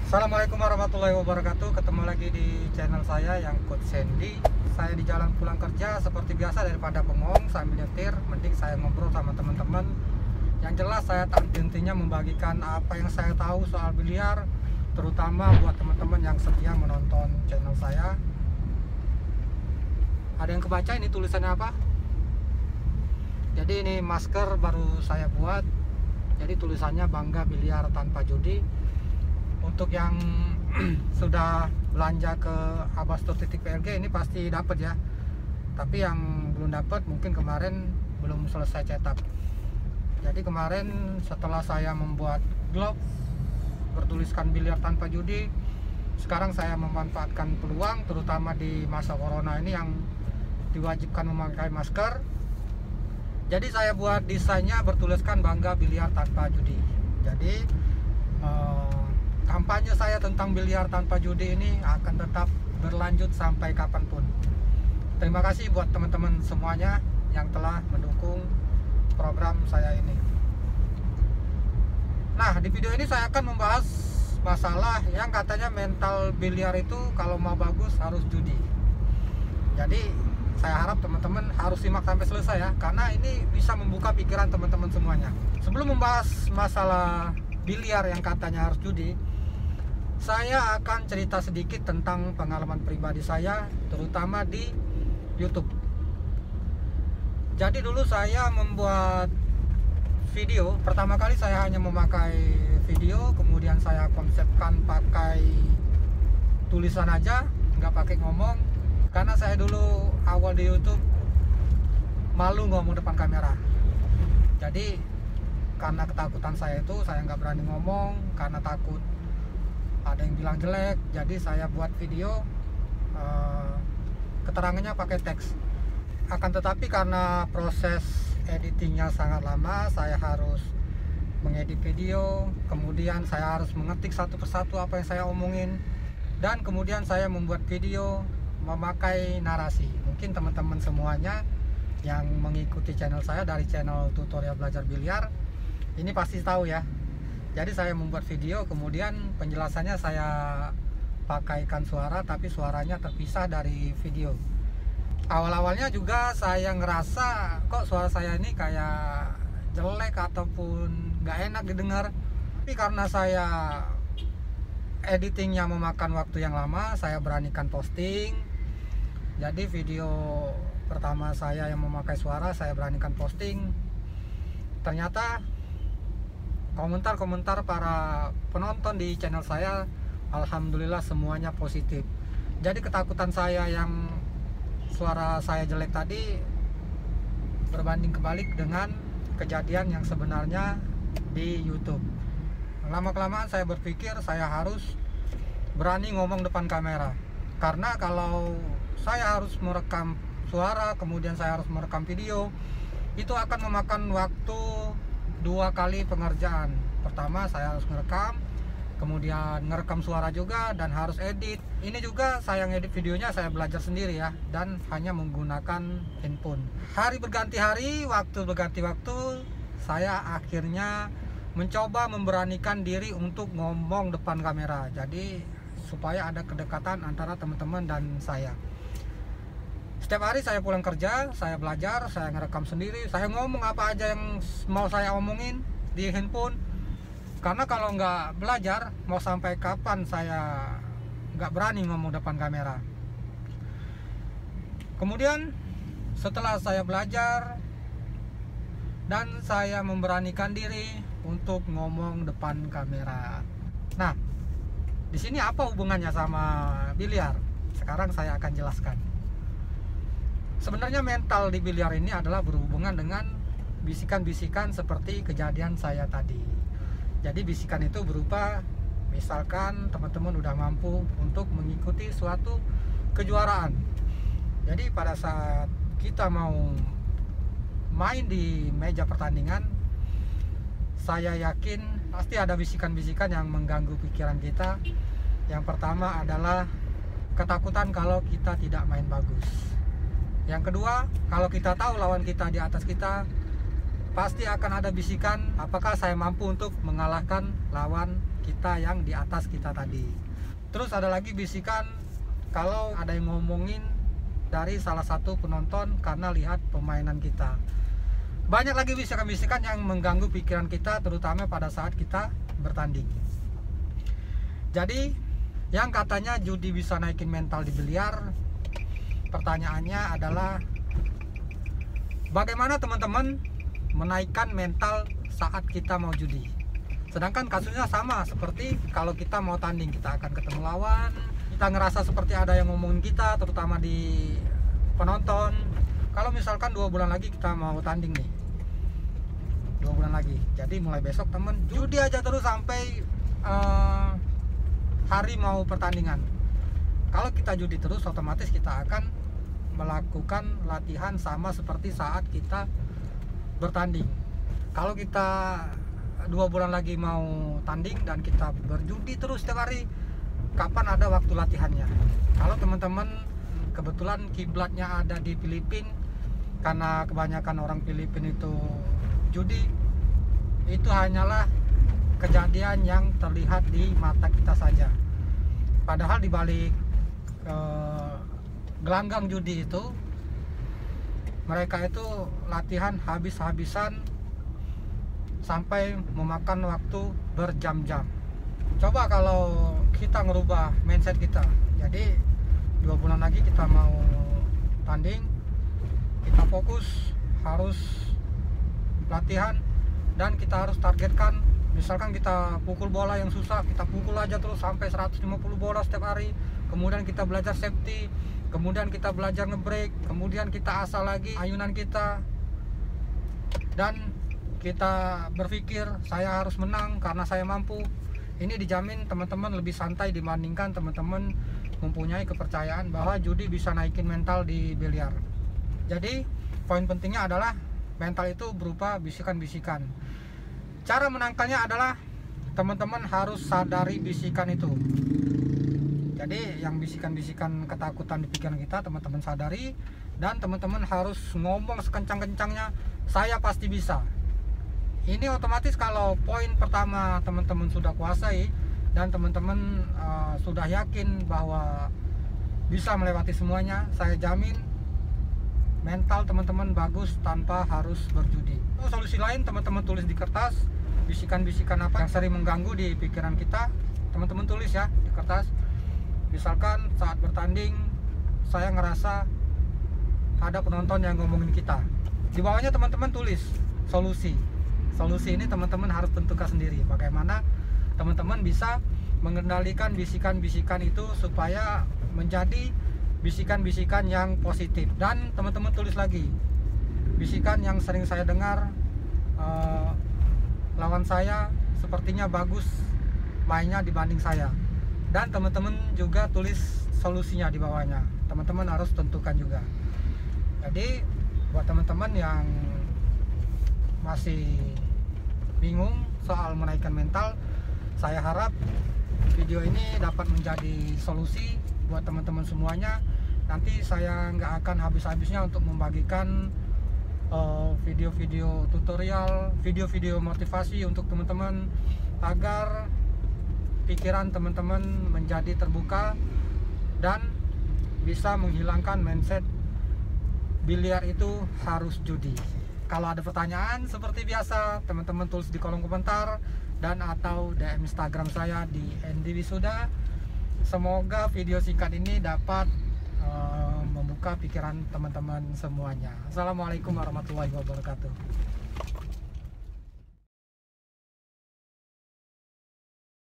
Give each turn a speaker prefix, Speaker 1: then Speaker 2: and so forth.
Speaker 1: Assalamualaikum warahmatullahi wabarakatuh. Ketemu lagi di channel saya yang Coach Sandy. Saya di jalan pulang kerja seperti biasa, daripada bengong sambil nyetir, mending saya ngobrol sama teman-teman. Yang jelas saya tak henti-hentinya membagikan apa yang saya tahu soal biliar, terutama buat teman-teman yang setia menonton channel saya. Ada yang kebaca ini tulisannya apa? Jadi ini masker baru saya buat. Jadi tulisannya Bangga Biliar Tanpa Judi. Untuk yang sudah belanja ke abastor.plg ini pasti dapat ya. Tapi yang belum dapat mungkin kemarin belum selesai cetak. Jadi kemarin setelah saya membuat glove bertuliskan biliar tanpa judi, sekarang saya memanfaatkan peluang terutama di masa corona ini yang diwajibkan memakai masker. Jadi saya buat desainnya bertuliskan Bangga Biliar Tanpa Judi. Jadi kampanye saya tentang biliar tanpa judi ini akan tetap berlanjut sampai kapanpun. Terima kasih buat teman-teman semuanya yang telah mendukung program saya ini. Nah, di video ini saya akan membahas masalah yang katanya mental biliar itu kalau mau bagus harus judi. Jadi saya harap teman-teman harus simak sampai selesai ya, karena ini bisa membuka pikiran teman-teman semuanya. Sebelum membahas masalah biliar yang katanya harus judi, saya akan cerita sedikit tentang pengalaman pribadi saya, terutama di YouTube. Jadi dulu saya membuat video, pertama kali saya hanya memakai video, kemudian saya konsepkan pakai tulisan aja, nggak pakai ngomong, karena saya dulu awal di YouTube malu ngomong depan kamera. Jadi karena ketakutan saya itu, saya nggak berani ngomong karena takut ada yang bilang jelek. Jadi saya buat video, keterangannya pakai teks. Akan tetapi karena proses editingnya sangat lama, saya harus mengedit video, kemudian saya harus mengetik satu persatu apa yang saya omongin, dan kemudian saya membuat video memakai narasi. Mungkin teman-teman semuanya yang mengikuti channel saya dari channel tutorial belajar biliar ini pasti tahu ya. Jadi saya membuat video, kemudian penjelasannya saya pakaikan suara, tapi suaranya terpisah dari video. Awal-awalnya juga saya ngerasa kok suara saya ini kayak jelek ataupun nggak enak didengar. Tapi karena saya editingnya memakan waktu yang lama, saya beranikan posting. Jadi video pertama saya yang memakai suara, saya beranikan posting. Ternyata komentar-komentar para penonton di channel saya, alhamdulillah semuanya positif. Jadi ketakutan saya yang suara saya jelek tadi berbanding kebalik dengan kejadian yang sebenarnya di YouTube. Lama-kelamaan saya berpikir saya harus berani ngomong depan kamera, karena kalau saya harus merekam suara kemudian saya harus merekam video, itu akan memakan waktu 2 kali pengerjaan. Pertama saya harus ngerekam, kemudian ngerekam suara juga, dan harus edit. Ini juga saya ngedit videonya saya belajar sendiri ya, dan hanya menggunakan handphone. Hari berganti hari, waktu berganti waktu, saya akhirnya mencoba memberanikan diri untuk ngomong depan kamera. Jadi supaya ada kedekatan antara teman-teman dan saya. Setiap hari saya pulang kerja, saya belajar, saya ngerekam sendiri, saya ngomong apa aja yang mau saya omongin di handphone. Karena kalau nggak belajar, mau sampai kapan saya nggak berani ngomong depan kamera. Kemudian setelah saya belajar dan saya memberanikan diri untuk ngomong depan kamera. Nah, di sini apa hubungannya sama biliar? Sekarang saya akan jelaskan. Sebenarnya mental di biliar ini adalah berhubungan dengan bisikan-bisikan seperti kejadian saya tadi. Jadi bisikan itu berupa, misalkan teman-teman udah mampu untuk mengikuti suatu kejuaraan. Jadi pada saat kita mau main di meja pertandingan, saya yakin pasti ada bisikan-bisikan yang mengganggu pikiran kita. Yang pertama adalah ketakutan kalau kita tidak main bagus. Yang kedua, kalau kita tahu lawan kita di atas kita, pasti akan ada bisikan apakah saya mampu untuk mengalahkan lawan kita yang di atas kita tadi. Terus ada lagi bisikan kalau ada yang ngomongin dari salah satu penonton karena lihat permainan kita. Banyak lagi bisikan-bisikan yang mengganggu pikiran kita, terutama pada saat kita bertanding. Jadi yang katanya judi bisa naikin mental di biliar, pertanyaannya adalah bagaimana teman-teman menaikkan mental saat kita mau judi. Sedangkan kasusnya sama seperti kalau kita mau tanding, kita akan ketemu lawan, kita ngerasa seperti ada yang ngomongin kita, terutama di penonton. Kalau misalkan 2 bulan lagi kita mau tanding nih, 2 bulan lagi, jadi mulai besok temen judi aja terus sampai hari mau pertandingan. Kalau kita judi terus, otomatis kita akan melakukan latihan sama seperti saat kita bertanding. Kalau kita 2 bulan lagi mau tanding dan kita berjudi terus setiap hari, kapan ada waktu latihannya? Kalau teman-teman kebetulan kiblatnya ada di Filipina, karena kebanyakan orang Filipina itu judi, itu hanyalah kejadian yang terlihat di mata kita saja. Padahal di balik gelanggang judi itu, mereka itu latihan habis-habisan sampai memakan waktu berjam-jam. Coba kalau kita ngerubah mindset kita, jadi 2 bulan lagi kita mau tanding, kita fokus harus latihan dan kita harus targetkan. Misalkan kita pukul bola yang susah, kita pukul aja terus sampai 150 bola setiap hari. Kemudian kita belajar safety, kemudian kita belajar ngebreak, kemudian kita asah lagi ayunan kita, dan kita berpikir saya harus menang karena saya mampu. Ini dijamin teman-teman lebih santai dibandingkan teman-teman mempunyai kepercayaan bahwa judi bisa naikin mental di biliar. Jadi poin pentingnya adalah mental itu berupa bisikan-bisikan. Cara menangkalnya adalah teman-teman harus sadari bisikan itu. Jadi yang bisikan-bisikan ketakutan di pikiran kita teman-teman sadari, dan teman-teman harus ngomong sekencang-kencangnya, saya pasti bisa. Ini otomatis kalau poin pertama teman-teman sudah kuasai dan teman-teman sudah yakin bahwa bisa melewati semuanya, saya jamin mental teman-teman bagus tanpa harus berjudi. Solusi lain teman-teman tulis di kertas, bisikan-bisikan apa yang sering mengganggu di pikiran kita, teman-teman tulis ya di kertas. Misalkan saat bertanding saya ngerasa ada penonton yang ngomongin kita, di bawahnya teman-teman tulis solusi. Solusi ini teman-teman harus tentukan sendiri bagaimana teman-teman bisa mengendalikan bisikan-bisikan itu supaya menjadi bisikan-bisikan yang positif. Dan teman-teman tulis lagi bisikan yang sering saya dengar, lawan saya sepertinya bagus mainnya dibanding saya. Dan teman-teman juga tulis solusinya di bawahnya. Teman-teman harus tentukan juga. Jadi buat teman-teman yang masih bingung soal menaikkan mental, saya harap video ini dapat menjadi solusi buat teman-teman semuanya. Nanti saya nggak akan habis-habisnya untuk membagikan video-video tutorial, video-video motivasi untuk teman-teman agar pikiran teman-teman menjadi terbuka dan bisa menghilangkan mindset biliar itu harus judi. Kalau ada pertanyaan seperti biasa, teman-teman tulis di kolom komentar dan atau DM Instagram saya di Andy Wisuda. Semoga video singkat ini dapat membuka pikiran teman-teman semuanya. Assalamualaikum warahmatullahi wabarakatuh.